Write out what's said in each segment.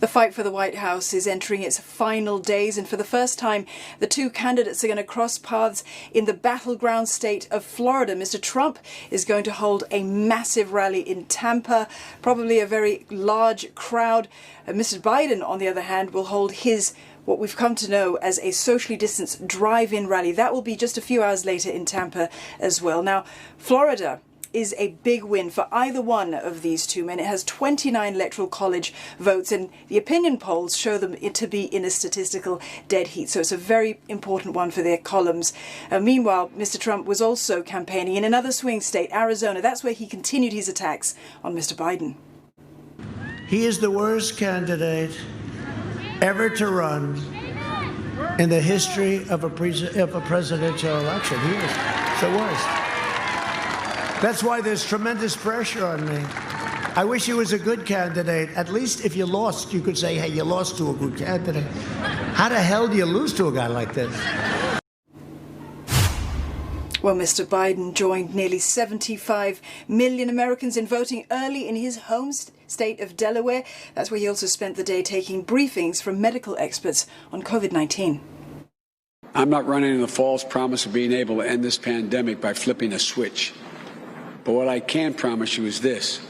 The fight for the White House is entering its final days, and for the first time, the two candidates are going to cross paths in the battleground state of Florida. Mr. Trump is going to hold a massive rally in Tampa, probably a very large crowd. Mr. Biden, on the other hand, will hold his what we've come to know as a socially distanced drive-in rally. That will be just a few hours later in Tampa as well. Now, Florida is a big win for either one of these two men. It has 29 electoral college votes, and the opinion polls show them to be in a statistical dead heat. So it's a very important one for their columns. Meanwhile, Mr. Trump was also campaigning in another swing state, Arizona. That's where he continued his attacks on Mr. Biden. He is the worst candidate ever to run in the history of a presidential election. He is the worst. That's why there's tremendous pressure on me. I wish he was a good candidate. At least if you lost, you could say, hey, you lost to a good candidate. How the hell do you lose to a guy like this? Well, Mr. Biden joined nearly 75 million Americans in voting early in his home state of Delaware. That's where he also spent the day taking briefings from medical experts on COVID-19. I'm not running on the false promise of being able to end this pandemic by flipping a switch. But what I can promise you is this.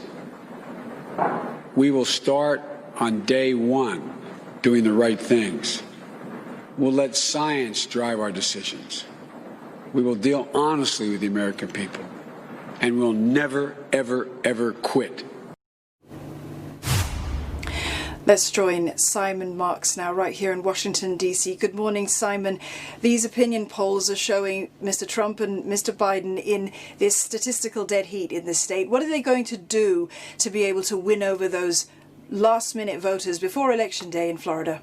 We will start on day one doing the right things. We'll let science drive our decisions. We will deal honestly with the American people. And we'll never, ever, ever quit. Let's join Simon Marks now right here in Washington, D.C. Good morning, Simon. These opinion polls are showing Mr. Trump and Mr. Biden in this statistical dead heat in this state. What are they going to do to be able to win over those last-minute voters before Election Day in Florida?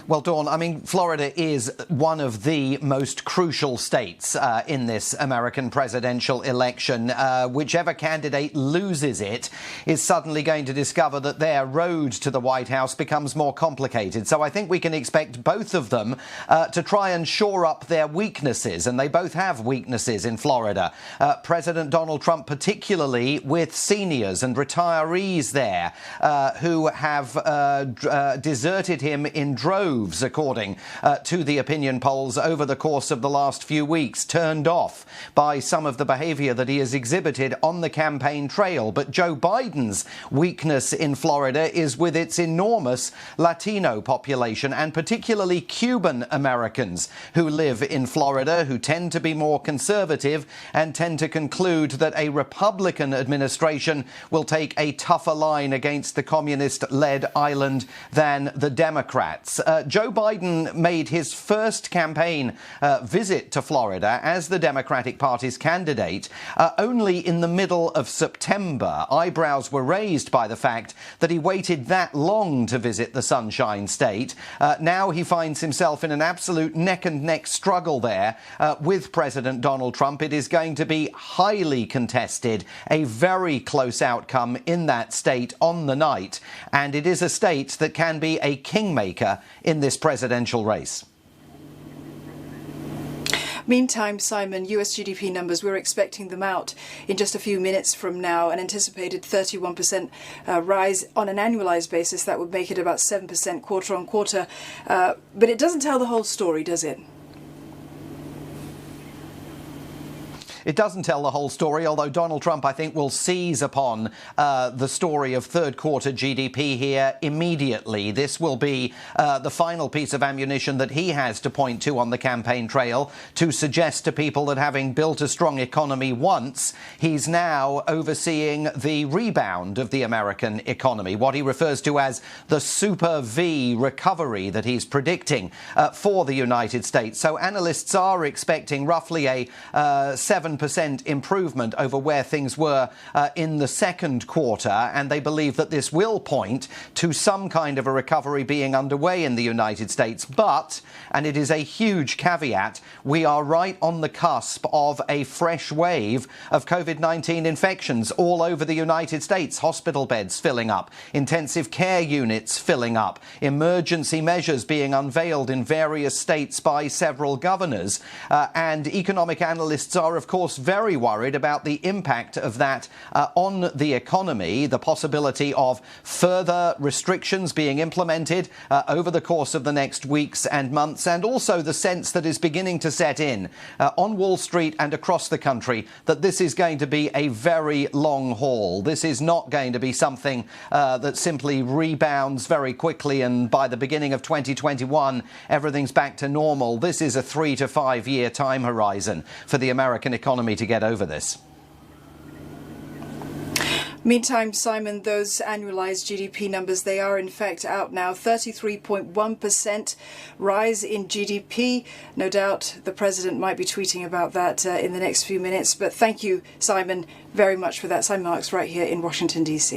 Well, Dawn, I mean, Florida is one of the most crucial states in this American presidential election. Whichever candidate loses it is suddenly going to discover that their road to the White House becomes more complicated. So I think we can expect both of them to try and shore up their weaknesses, and they both have weaknesses in Florida. President Donald Trump, particularly with seniors and retirees there who have deserted him in droves, according to the opinion polls over the course of the last few weeks, turned off by some of the behavior that he has exhibited on the campaign trail. But Joe Biden's weakness in Florida is with its enormous Latino population, and particularly Cuban Americans who live in Florida, who tend to be more conservative and tend to conclude that a Republican administration will take a tougher line against the communist-led island than the Democrats. Joe Biden made his first campaign visit to Florida as the Democratic Party's candidate only in the middle of September. Eyebrows were raised by the fact that he waited that long to visit the Sunshine State. Now he finds himself in an absolute neck-and-neck struggle there with President Donald Trump. It is going to be highly contested, a very close outcome in that state on the night, and it is a state that can be a kingmaker in this presidential race. Meantime, Simon, US GDP numbers, we're expecting them out in just a few minutes from now. An anticipated 31% rise on an annualized basis. That would make it about 7% quarter on quarter. But it doesn't tell the whole story, does it? It doesn't tell the whole story, although Donald Trump, I think, will seize upon the story of third quarter GDP here immediately. This will be the final piece of ammunition that he has to point to on the campaign trail to suggest to people that having built a strong economy once, he's now overseeing the rebound of the American economy, what he refers to as the Super V recovery that he's predicting for the United States. So analysts are expecting roughly a 7% improvement over where things were in the second quarter, and they believe that this will point to some kind of a recovery being underway in the United States. But, and it is a huge caveat, we are right on the cusp of a fresh wave of COVID-19 infections all over the United States. Hospital beds filling up, intensive care units filling up, emergency measures being unveiled in various states by several governors, and economic analysts are, of course, course, very worried about the impact of that on the economy, the possibility of further restrictions being implemented over the course of the next weeks and months, and also the sense that is beginning to set in on Wall Street and across the country that this is going to be a very long haul. This is not going to be something that simply rebounds very quickly and by the beginning of 2021 everything's back to normal. This is a 3 to 5 year time horizon for the American economy to get over this. Meantime, Simon, those annualized GDP numbers, they are in fact out now. 33.1% rise in GDP. No doubt the president might be tweeting about that in the next few minutes. But thank you, Simon, very much for that. Simon Marks right here in Washington, D.C.